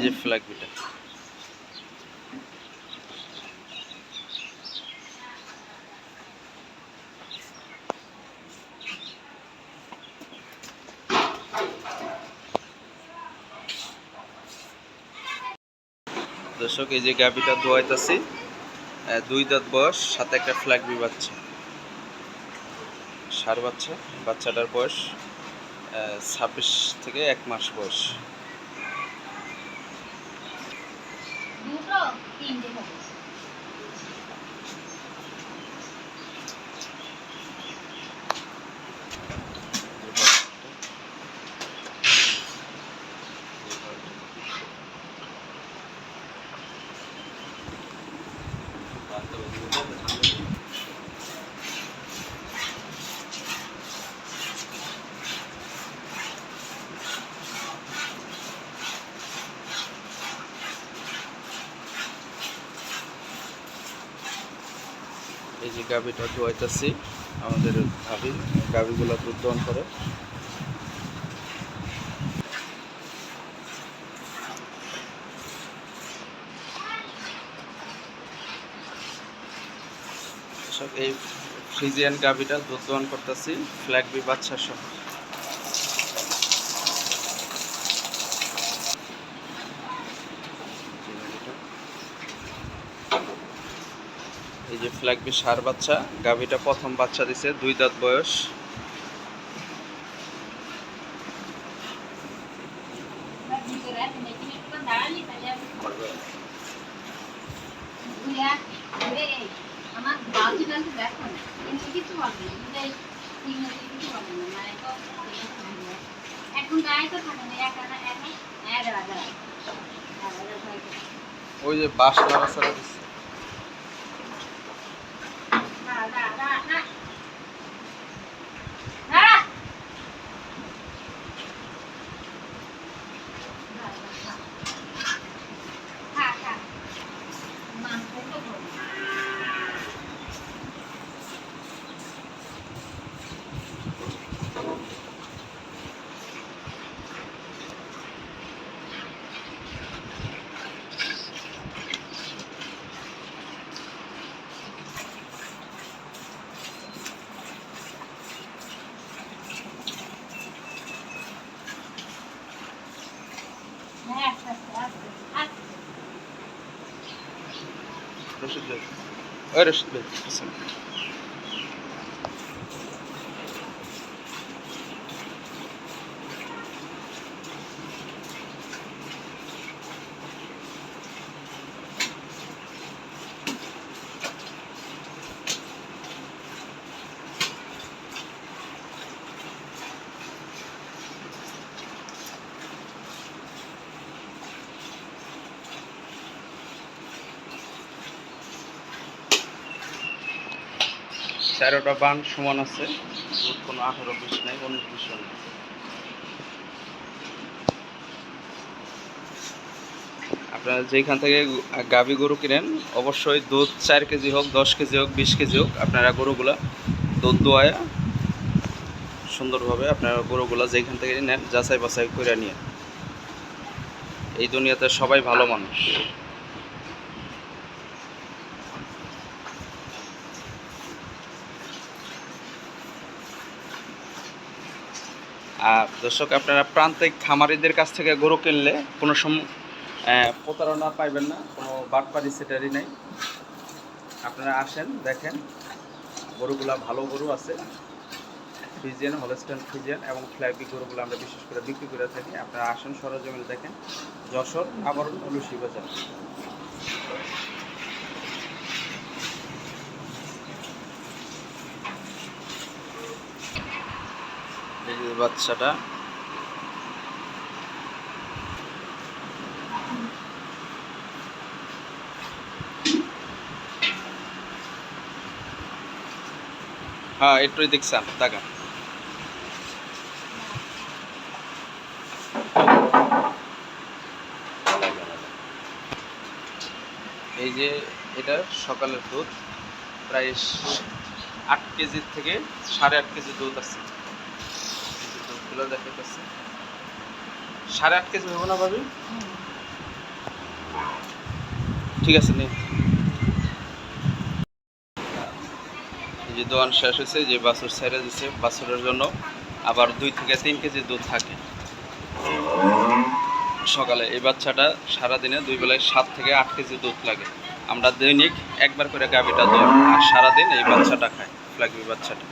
যে flag beta. দর্শক এই যে গাভিটা দোয়াইতেছি, 2 দাঁত বয়স, সাথে একটা ফ্ল্যাগ বি বাচ্চা, ষাঁড় বাচ্চা। বাচ্চাটার বয়স 26 থেকে 1 মাস বয়স। এই যে গাভিটা ধোয়াইতেছি, আমাদের গাভিগুলো দুধ দহন করে। এই ফ্রিজিয়ান গাভিটা দুধ দহন করতেছি ফ্ল্যাগ বি বাচ্চা সহ। এই যে ফ্ল্যাগ বি ষাঁড় বাচ্চা, গাভিটা প্রথম বাচ্চা দিছে, 2 দাঁত বয়স। ওই যে বাস নাড়াচাড়া দিচ্ছে। রশিদ ভাই, ওই রশিদ ভাই আসেন। চারোটা বান সমান আছে, কোনো 18-20 নাই, 19-20 নেই। আপনারা যেখান থেকে গাভী গরু কিনেন অবশ্যই দুধ 4 কেজি হোক, 10 কেজি হোক, 20 কেজি হোক, আপনারা গরুগুলা দুধ দোয়ায় সুন্দরভাবে আপনারা গরুগুলা যেখান থেকে নেন যাচাই বাছাই করে নিয়ে। এই দুনিয়াতে সবাই ভালো মানুষ। আর দর্শক, আপনারা প্রান্তিক খামারিদের কাছ থেকে গরু কিনলে কোনো প্রতারণা পাইবেন না, কোনো বাটপারি সেটারি নেই। আপনারা আসেন, দেখেন গরুগুলা ভালো গরু আছে, ফ্রিজিয়ান, হলস্টাইন ফ্রিজিয়ান এবং ফ্ল্যাগবি গরুগুলো আমরা বিশেষ করে বিক্রি করে থাকি। আপনারা আসেন, সরজমিনে দেখেন। যশোর আবরণ তুলসী বাজার। এই যে বাচ্চাটা, হ্যাঁ একটুই দেখছেন টাকা। এই যে এটা সকালের দুধ, প্রায় 8 কেজির থেকে 8.5 কেজি দুধ আছে। দুধগুলো দেখাইতেছে 8.5 কেজি হবে না ভাবি? ঠিক আছে নে। এই যে দোয়ান শেষ হয়েছে, যে বাছুর ছেড়ে দিচ্ছে, বাছুরের জন্য আবার 2 থেকে 3 কেজি দুধ থাকে সকালে। এই বাচ্চাটা সারাদিনে 2 বেলায় 7 থেকে 8 কেজি দুধ লাগে। আমরা দৈনিক একবার করে গাভীটা দোয়াই, আর সারাদিন এই বাচ্চাটা খায়, ফ্ল্যাগবি বাচ্চাটা।